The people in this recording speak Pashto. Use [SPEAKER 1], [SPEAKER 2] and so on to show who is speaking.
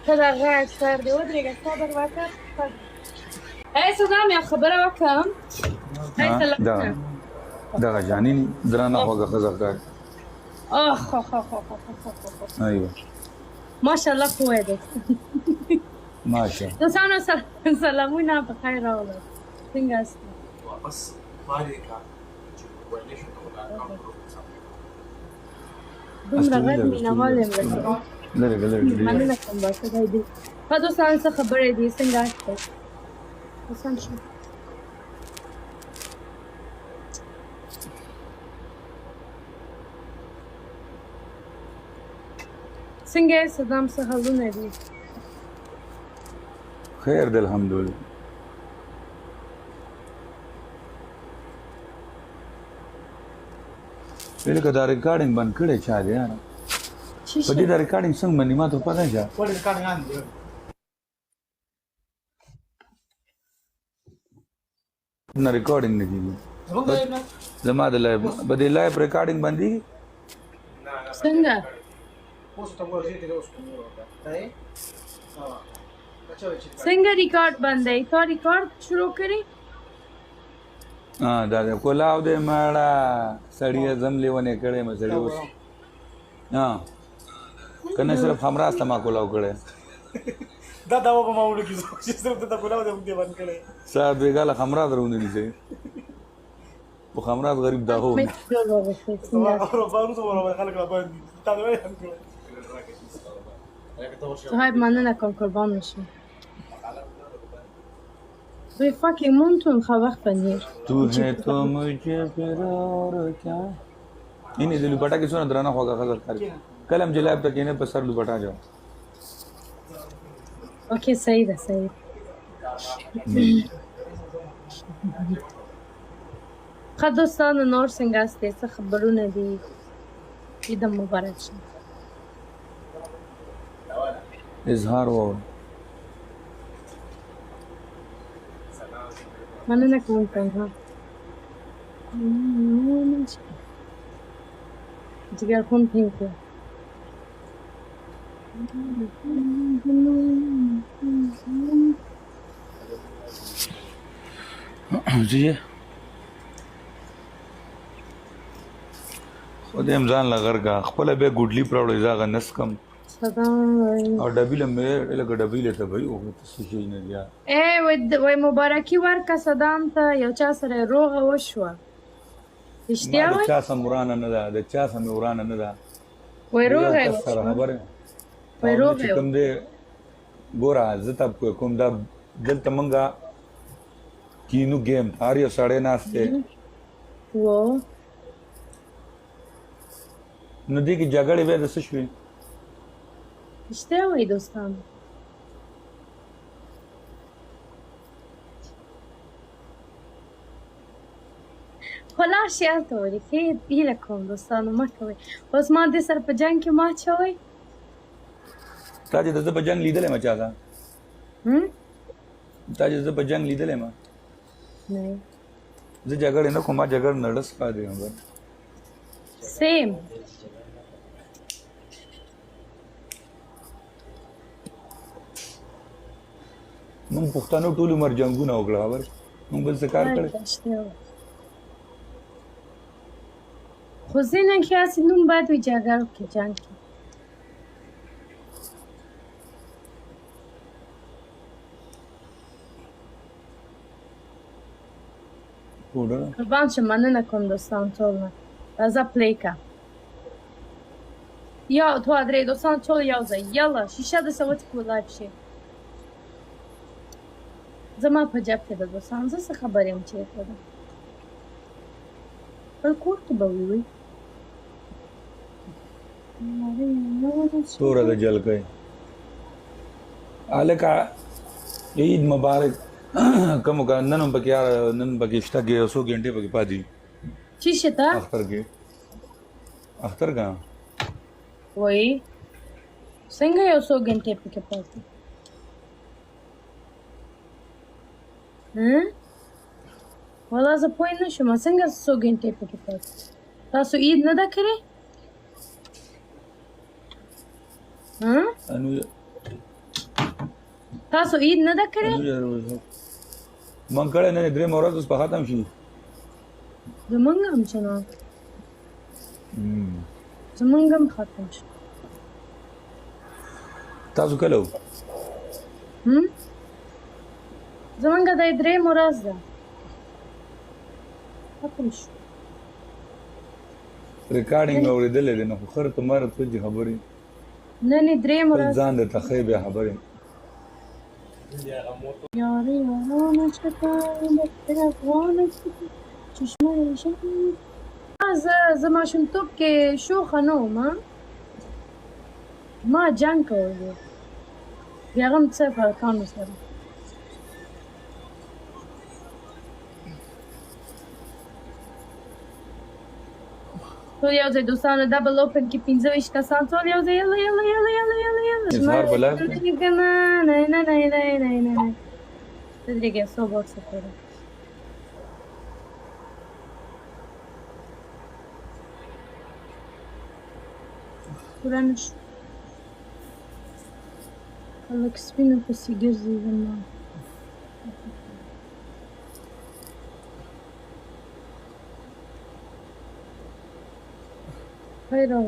[SPEAKER 1] ته د غږ سر دی ودرېږه صبر وکړه. صدام یو خبره وکړم.
[SPEAKER 2] دغه جانین درانه خوږه ښځه ښکاري.
[SPEAKER 1] ایوه ماشاءالله قوه دی.
[SPEAKER 2] ماشاءالله
[SPEAKER 1] دوستانو سلامونه په خیر راوړل. څنګه یاست؟ دومره غټ مینهوال یم درسره. مننه کوم با خدای دې. ښه دوستانو څه خبرې دي؟ څنګه یاست؟ اسان شو. څنګه یې صدام څه حالونه دي؟
[SPEAKER 2] خیر دی الحمدلله. لکه دا ریکارډینګ بند کړی چا دی یاره؟ په دې دا ریکارډینګ څنګه باندې ما ته پته نشته. نه ریکارډینګ نه کېږي زما د لایف په دې لایف ریکارډینګ بندېږي
[SPEAKER 1] څنګه؟ څنګه ریکارډ بندی؟ تا ریکارډ شروع کړی؟
[SPEAKER 2] دا دی کولاو دی مړه سړیه زم لیونې کړی مې سړي اوس که نه صرف همراسته ما کولاو کړی
[SPEAKER 3] دا دوا په ما وړو کې چې صرف د کولاو دی دې باندې کړی
[SPEAKER 2] صاحب بیګاله خمرات روندې نیسي په خمرات غریب دا هو
[SPEAKER 1] صاحب مننه کوم قربان میشم. وی فاکینگ مونتون خواه وقت بندیر
[SPEAKER 2] تو ہے تو مجھے فرار کیا اینی د لوبټا کې څونه درانه خوګه خزر کاری کلم جلاب تک نه په سر لوبټا جاو.
[SPEAKER 1] اوکې صحیح ده صحیح. ښه دوستانو نور څنګه یاستئ؟ څه خبرونه دي؟ عید مبارک شه.
[SPEAKER 2] اظهار ووایه.
[SPEAKER 1] مننه کوم پنهان جگر خون پینک ہے.
[SPEAKER 2] جی خود امزان لغر کا خپل به ګډلی پروړې زاغه نس کم او ډبیله مې لکه ډبیله ته وای او څه شي نه دی.
[SPEAKER 1] وای مبارکي ورکه صدام ته یو چا سره روغه وشوه. رښتیا وای؟
[SPEAKER 2] چا سم ورانه نه ده، د چا سم ورانه نه ده.
[SPEAKER 1] وای روغه
[SPEAKER 2] سره خبره
[SPEAKER 1] وای روغه
[SPEAKER 2] کوم دی ګوره زه ته کوم دا دلته مونږه کینو گیم هر یو سړی ناسته
[SPEAKER 1] و
[SPEAKER 2] نو دې کې جګړې به د څه شوي؟
[SPEAKER 1] رښتیا وای دوستانو. خو لاړ شئ هلته ولیکئ. هیله کوم دوستانو مه کوئ. اوس ما دې سره په جنګ کې مه اچوئ.
[SPEAKER 2] تا چې د زه په جنګ لیدلی ما چا ته تا چې زه په جنګ لیدلی ما
[SPEAKER 1] نه
[SPEAKER 2] زه جګړې نه کوم ما جګړه نه ډس پاتې یم
[SPEAKER 1] سیم.
[SPEAKER 2] موږ پښتانه ټول عمر جنګونه وکړه خبر موږ بل څه کار کړی
[SPEAKER 1] خو ځینې کې هسې نوم باید وي جګړو کې جنګ کې. قربان شم مننه کوم دوستان ټول نه راځه پلی که یو دوه درې دوستان ټول یو ځای یاله شیشه درسه وڅکو لایف شي. زما په جب کې ده دوستان زه څه خبر یم چېرته ده خپل کور کې به وي
[SPEAKER 2] توره د جلکۍ هلکه عید مبارک کوم وکړه نن هم پکې نن پکې شته کې 100 घंटे پکې پاتې
[SPEAKER 1] چی شته
[SPEAKER 2] اختر کې اختر کا
[SPEAKER 1] وای څنګه 100 घंटे پکې پاتې والله زه پوه نه شوم څنګه 100 घंटे پکې پاتې تاسو عید نه ده کړې ها
[SPEAKER 2] انو
[SPEAKER 1] تاسو عید نه ده کړی
[SPEAKER 2] من کړه نه درې مورز اوس په ختم شي
[SPEAKER 1] زمونږ هم چې نه زمونږ هم ختم شو
[SPEAKER 2] تاسو کله و
[SPEAKER 1] زمونږ د درېیم ورځ ده ختم شو
[SPEAKER 2] ریکارډینګ مې اورېدلی دی نو خو خر ته ماره ته چې خبرې
[SPEAKER 1] نن یې درېیم
[SPEAKER 2] خپل
[SPEAKER 1] ورځ
[SPEAKER 2] ځان درته ښیې بیا خبرې
[SPEAKER 1] یاري یارانه چکه د افغانه چشمه زه ماشومتوب کې شوخه نه وم ما جنګ کولی بیا هم څه فرقانو سره ټول یو ځای دوستانو ډبل اوپن کې 15 کسان ټول یو ځای یلا یلا یلا یلا یلا یلا
[SPEAKER 2] اظهار په لایف کې
[SPEAKER 1] نه تدریږي سو باکس کړو ورنش خلک سپینو پسې ګرځي زما خیر او